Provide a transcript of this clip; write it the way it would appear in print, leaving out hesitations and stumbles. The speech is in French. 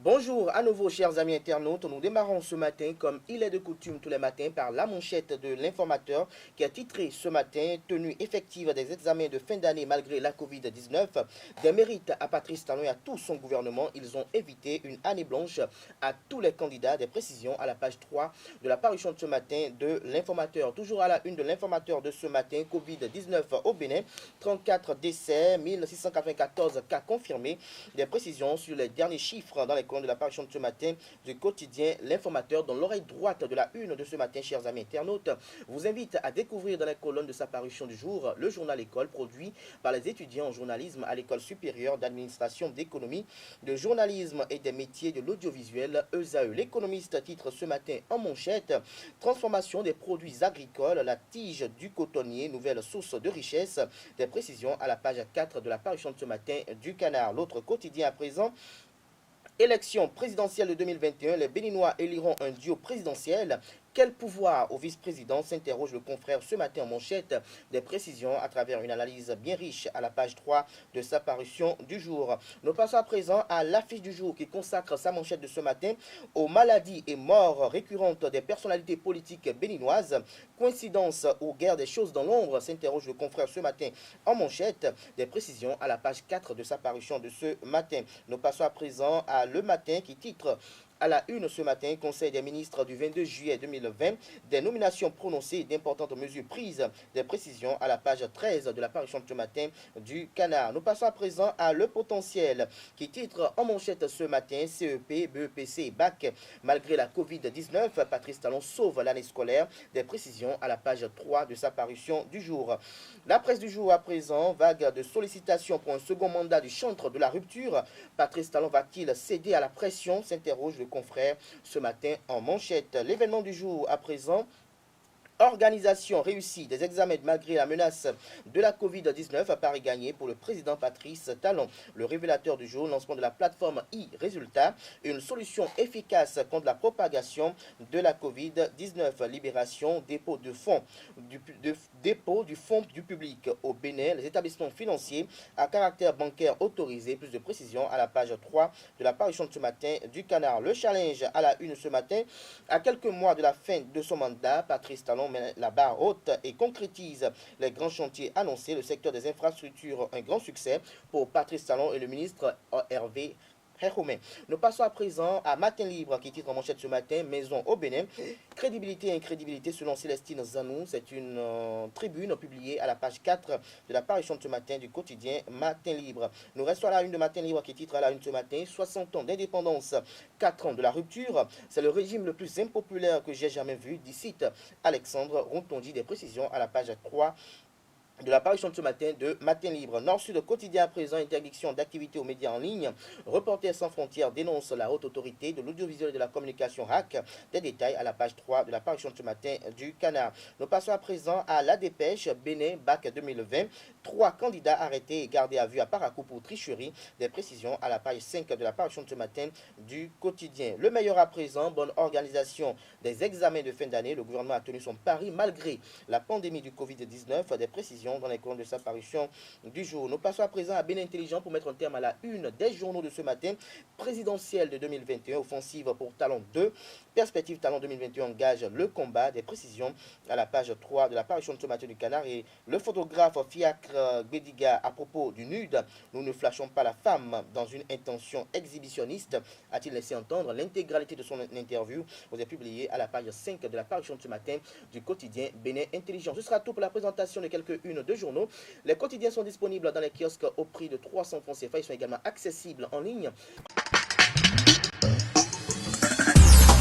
Bonjour à nouveau chers amis internautes, nous démarrons ce matin comme il est de coutume tous les matins par la manchette de l'informateur qui a titré ce matin « Tenue effective des examens de fin d'année malgré la Covid-19 ». Des mérites à Patrice Talon et à tout son gouvernement, ils ont évité une année blanche à tous les candidats. Des précisions à la page 3 de la parution de ce matin de l'informateur. Toujours à la une de l'informateur de ce matin, Covid-19 au Bénin, 34 décès, 1694 cas confirmés. Des précisions sur les derniers chiffres dans les colonnes de la parution de ce matin du quotidien L'Informateur. Dans l'oreille droite de la une de ce matin, chers amis internautes, vous invite à découvrir dans les colonnes de sa parution du jour le journal École produit par les étudiants en journalisme à l'École supérieure d'administration d'économie, de journalisme et des métiers de l'audiovisuel ESAE. L'économiste titre ce matin en manchette « Transformation des produits agricoles, la tige du cotonnier, nouvelle source de richesse ». Des précisions à la page 4 de la parution de ce matin du Canard. L'autre quotidien à présent, élection présidentielle de 2021, les Béninois éliront un duo présidentiel. Quel pouvoir au vice-président, s'interroge le confrère ce matin en manchette. Des précisions à travers une analyse bien riche à la page 3 de sa parution du jour. Nous passons à présent à l'affiche du jour qui consacre sa manchette de ce matin aux maladies et morts récurrentes des personnalités politiques béninoises. Coïncidence ou guerre des choses dans l'ombre, s'interroge le confrère ce matin en manchette. Des précisions à la page 4 de sa parution de ce matin. Nous passons à présent à Le Matin qui titre à la une ce matin, Conseil des ministres du 22 juillet 2020, des nominations prononcées et d'importantes mesures prises. Des précisions à la page 13 de la parution de ce matin du Canard. Nous passons à présent à Le Potentiel qui titre en manchette ce matin CEP, BEPC et BAC. Malgré la Covid-19, Patrice Talon sauve l'année scolaire. Des précisions à la page 3 de sa parution du jour. La presse du jour à présent, vague de sollicitations pour un second mandat du chantre de la rupture. Patrice Talon va-t-il céder à la pression, s'interroge le confrère ce matin en manchette. L'événement du jour à présent, organisation réussie des examens malgré la menace de la Covid-19 à Paris gagné pour le président Patrice Talon. Le révélateur du jour, lancement de la plateforme e-Résultat, une solution efficace contre la propagation de la Covid-19. Libération, dépôt du fonds du public au Bénin, les établissements financiers à caractère bancaire autorisé. Plus de précisions à la page 3 de la parution de ce matin du Canard. Le challenge à la une ce matin, à quelques mois de la fin de son mandat, Patrice Talon met la barre haute et concrétise les grands chantiers annoncés. Le secteur des infrastructures, un grand succès pour Patrice Talon et le ministre Hervé Héroumé. Nous passons à présent à Matin Libre qui titre en manchette ce matin Maison au Bénin. Crédibilité et incrédibilité selon Célestine Zanou. C'est une tribune publiée à la page 4 de la parution de ce matin du quotidien Matin Libre. Nous restons à la une de Matin Libre qui titre à la une ce matin 60 ans d'indépendance, 4 ans de la rupture. C'est le régime le plus impopulaire que j'ai jamais vu, dit Alexandre Rontondi. Des précisions à la page 3 de la parution de ce matin de Matin Libre. Nord-Sud quotidien à présent, interdiction d'activité aux médias en ligne. Reporters sans frontières dénonce la haute autorité de l'audiovisuel et de la communication RAC. Des détails à la page 3 de la parution de ce matin du Canard. Nous passons à présent à la dépêche Bénin BAC 2020. 3 candidats arrêtés et gardés à vue à Paracou pour tricherie. Des précisions à la page 5 de la parution de ce matin du quotidien. Le meilleur à présent, bonne organisation des examens de fin d'année. Le gouvernement a tenu son pari malgré la pandémie du Covid-19. Des précisions dans les colonnes de sa parution du jour. Nous passons à présent à Bénin Intelligent pour mettre un terme à la une des journaux de ce matin. Présidentielle de 2021, offensive pour Talon 2. Perspective Talon 2021 engage le combat. Des précisions à la page 3 de la parution de ce matin du Canard. Et le photographe Fiacre Gbediga à propos du nude. Nous ne flashons pas la femme dans une intention exhibitionniste, a-t-il laissé entendre. L'intégralité de son interview vous est publiée à la page 5 de la parution de ce matin du quotidien Bénin Intelligent. Ce sera tout pour la présentation de quelques-unes de journaux. Les quotidiens sont disponibles dans les kiosques au prix de 300 francs CFA. Ils sont également accessibles en ligne.